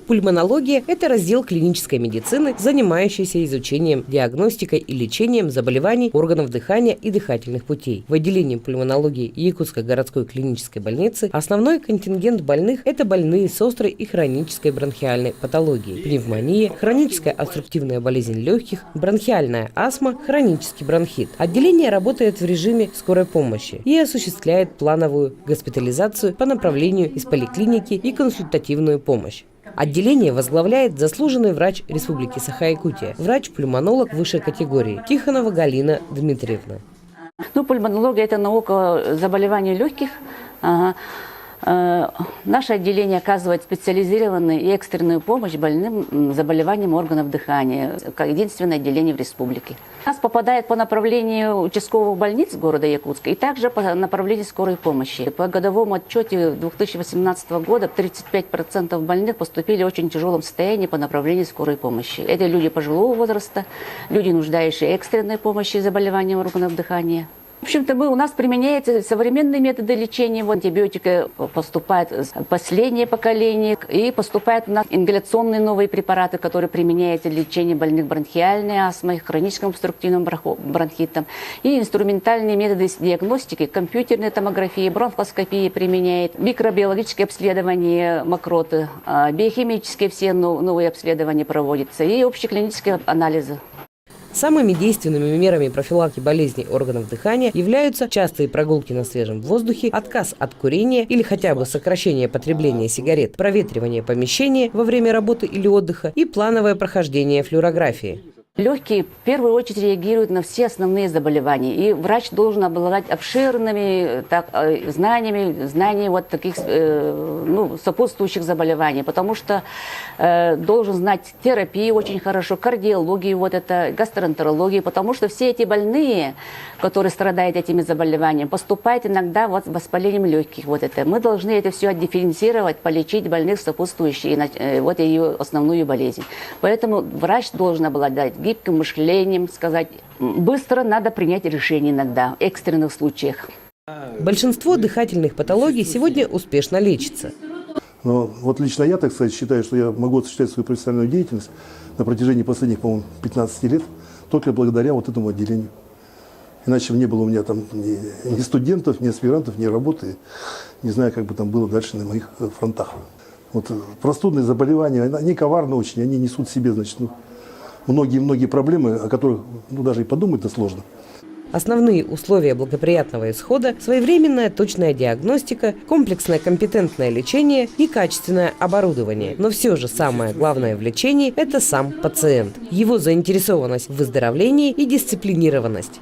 Пульмонология – это раздел клинической медицины, занимающийся изучением, диагностикой и лечением заболеваний органов дыхания и дыхательных путей. В отделении пульмонологии Якутской городской клинической больницы основной контингент больных – это больные с острой и хронической бронхиальной патологией, пневмония, хроническая обструктивная болезнь легких, бронхиальная астма, хронический бронхит. Отделение работает в режиме скорой помощи и осуществляет плановую госпитализацию по направлению из поликлиники и консультативную помощь. Отделение возглавляет заслуженный врач Республики Саха-Якутия, врач-пульмонолог высшей категории Тихонова Галина Дмитриевна. Пульмонология – это наука заболеваний легких. Наше отделение оказывает специализированную и экстренную помощь больным заболеваниям органов дыхания. Единственное отделение в республике. У нас попадает по направлению участковых больниц города Якутска и также по направлению скорой помощи. По годовому отчете 2018 года 35% больных поступили в очень тяжелом состоянии по направлению скорой помощи. Это люди пожилого возраста, люди, нуждающие в экстренной помощи заболеваниям органов дыхания. В общем-то, у нас применяются современные методы лечения. Антибиотики поступают в последнее поколение. И поступают у нас ингаляционные новые препараты, которые применяются для лечения больных бронхиальной астмой, хроническим обструктивным бронхитом. И инструментальные методы диагностики, компьютерная томография, бронхоскопия применяет, микробиологическое обследование мокроты, биохимические все новые обследования проводятся и общеклинические анализы. Самыми действенными мерами профилактики болезней органов дыхания являются частые прогулки на свежем воздухе, отказ от курения или хотя бы сокращение потребления сигарет, проветривание помещения во время работы или отдыха и плановое прохождение флюорографии. Легкие в первую очередь реагируют на все основные заболевания, и врач должен обладать обширными знаниями вот таких сопутствующих заболеваний, потому что должен знать терапию очень хорошо, кардиологию, гастроэнтерологию, потому что все эти больные, которые страдают этими заболеваниями, поступают иногда с воспалением легких. Мы должны это все отдифференцировать, полечить больных сопутствующие ее основную болезнь. Поэтому врач должен обладать гибким мышлением, быстро надо принять решение иногда, в экстренных случаях. Большинство дыхательных патологий сегодня успешно лечится. Но лично я, считаю, что я могу осуществлять свою профессиональную деятельность на протяжении последних, по-моему, 15 лет только благодаря этому отделению. Иначе не было у меня там ни студентов, ни аспирантов, ни работы. Не знаю, как бы там было дальше на моих фронтах. Простудные заболевания, они коварны очень, они несут в себе, многие проблемы, о которых даже и подумать-то сложно. Основные условия благоприятного исхода – своевременная точная диагностика, комплексное компетентное лечение и качественное оборудование. Но все же самое главное в лечении – это сам пациент, его заинтересованность в выздоровлении и дисциплинированность.